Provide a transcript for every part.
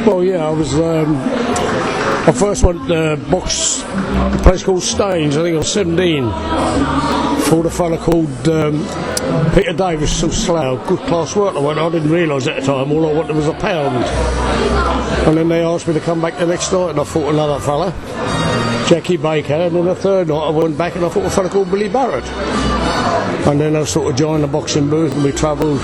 Well, yeah, I first went to box a place called Staines. I think I was 17. Fought a fella called Peter Davis from Slough. Good class work. I didn't realise at the time. All I wanted was £1. And then they asked me to come back the next night, and I fought another fella, Jackie Baker. And then the third night I went back and I fought a fella called Billy Barrett. And then I sort of joined the boxing booth, and we travelled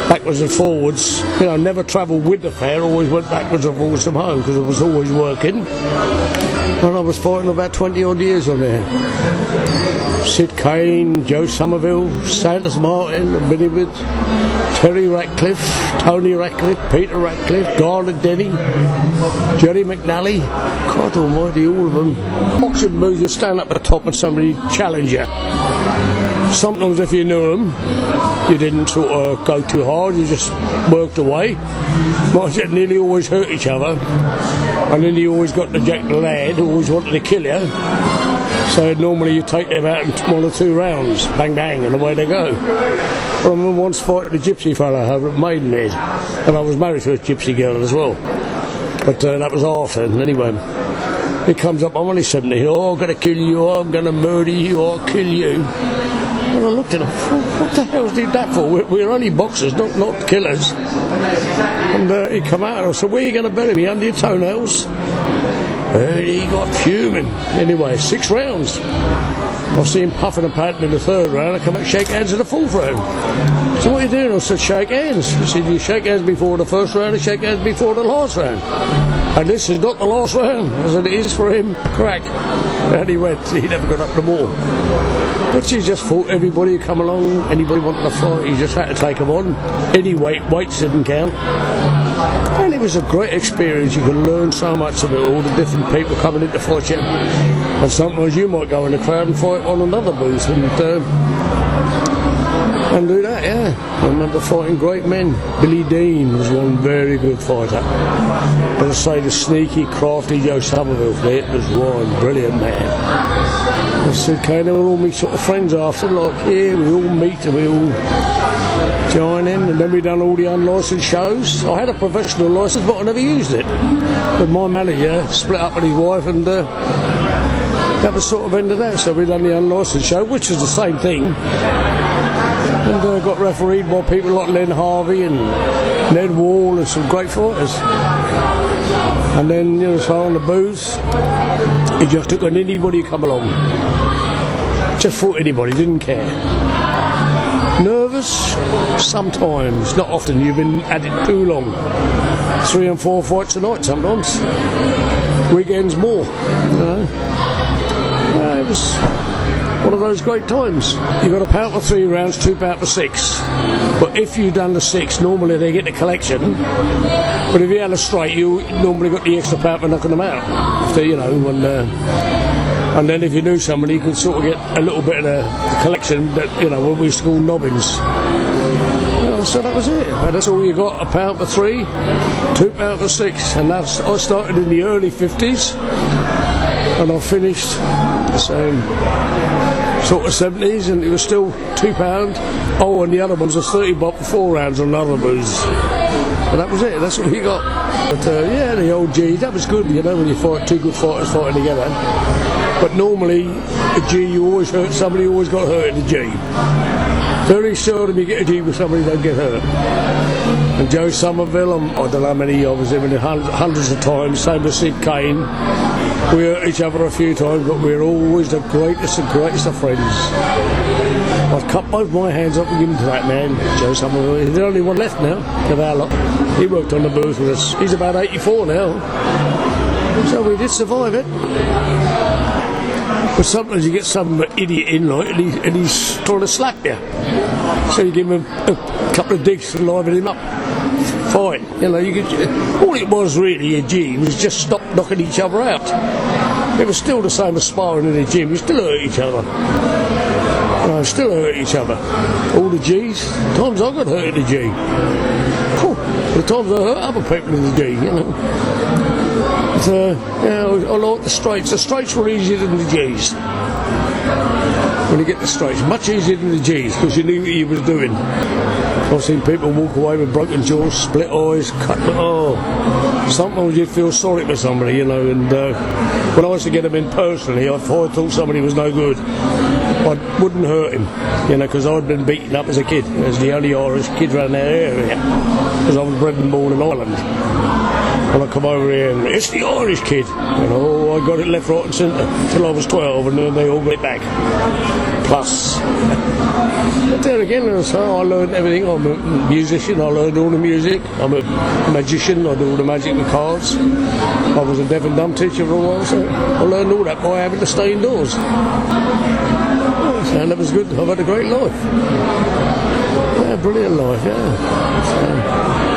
backwards and forwards. You know, never travelled with the fair, always went backwards and forwards from home because I was always working. And I was fighting about 20 odd years on there. Sid Kane, Joe Somerville, Santos Martin, Billy Wood, Terry Ratcliffe, Tony Ratcliffe, Peter Ratcliffe, Garland Denny, Jerry McNally. God almighty, all of them. Boxing booth, you stand up at the top and somebody challenge you. Sometimes if you knew them, you didn't sort of go too hard, you just worked away. Might nearly always hurt each other. And then you always got the Jack the Lad who always wanted to kill you. So normally you take them out in 1 or 2 rounds, bang bang, and away they go. I remember once fighting a gypsy fella over at Maidenhead, and I was married to a gypsy girl as well. But that was after, and anyway. He comes up, I'm only 70, oh, I'm going to kill you, I'm going to murder you, I'll kill you. And I looked at him, what the hell did that for? We're only boxers, not killers. And he come out and I said, where are you going to bury me, under your toenails? And he got fuming. Anyway, 6 rounds. I see him puffing and panting in the 3rd round. I come out and shake hands in the 4th round. So what are you doing? I said, shake hands. He said, you shake hands before the 1st round and shake hands before the last round. And this is not the last round. I said, it is for him. Crack. And he went. He never got up the more. But he just fought everybody who come along. Anybody wanted to fight, he just had to take them on. Any weights didn't count. And it was a great experience. You can learn so much of it, all the different people coming in to fight you. And sometimes you might go in the crowd and fight on another booth and do that, yeah. I remember fighting great men. Billy Dean was one very good fighter. As I say, the sneaky, crafty Joe Somerville, it was one brilliant man. I said, okay, they were all my sort of friends after, like here, we all meet and we all join in, and then we done all the unlicensed shows. I had a professional licence, but I never used it. But my manager split up with his wife, and that was sort of end of that. So we done the unlicensed show, which is the same thing. And got refereed by people like Len Harvey and Ned Wall and some great fighters. And then, you know, so on the booth, he just took on anybody who come along. Just fought anybody, didn't care. Nervous? Sometimes, not often. You've been at it too long. 3 and 4 fights a night sometimes. Weekends more, you know. It was one of those great times. You got £1 for 3 rounds, £2 for 6. But if you done the 6, normally they get the collection. But if you had a straight, you normally got the extra £1 for knocking them out. So, you know, and then if you knew somebody, you could sort of get a little bit of the collection that, you know, what we used to call nobbins. So that was it. And that's all you got, £1 for 3, £2 for 6. And I started in the early 50s. And I finished the same sort of 70s, and it was still £2. Oh, and the other ones was 30 bob for 4 rounds on other booths. And that was it, that's all you got. But yeah, the old G, that was good, you know, when you fight 2 good fighters fighting together. But normally, a G, you always hurt somebody, you always got hurt in the G. Very seldom you get a G with somebody who don't get hurt. And Joe Somerville, I don't know how many of us, hundreds of times, same as Sid Kane. We hurt each other a few times, but we're always the greatest of friends. I'd cut both my hands up and give them to that man, Joe Somerville. He's the only one left now of our lot. He worked on the booth with us. He's about 84 now. So we did survive it. But sometimes you get some idiot in, like, and he's trying to slap you. So you give him a couple of digs to liven him up. Fine. You know, all it was really, a G, was just stop knocking each other out. It was still the same as sparring in the gym. You still hurt each other. You know, still hurt each other. All the Gs. Times I got hurt in the G. Cool. The times I hurt other people in the G, you know. But, I like the straights. The straights were easier than the Gs. when you get the straights. Much easier than the G's, because you knew what you was doing. I've seen people walk away with broken jaws, split eyes, cut. Sometimes you'd feel sorry for somebody, and when I used to get them in personally, if I thought somebody was no good, I wouldn't hurt him, because I'd been beaten up as a kid, as the only Irish kid around that area, because I was bred and born in Ireland. When I come over here, and it's the Irish kid, I got it left, right and centre till I was 12, and then they all got it back. Plus. But then again, so I learned everything. I'm a musician, I learned all the music. I'm a magician, I do all the magic with cards. I was a deaf and dumb teacher for a while, so I learned all that by having to stay indoors. And that was good. I've had a great life. Yeah, brilliant life, yeah. So,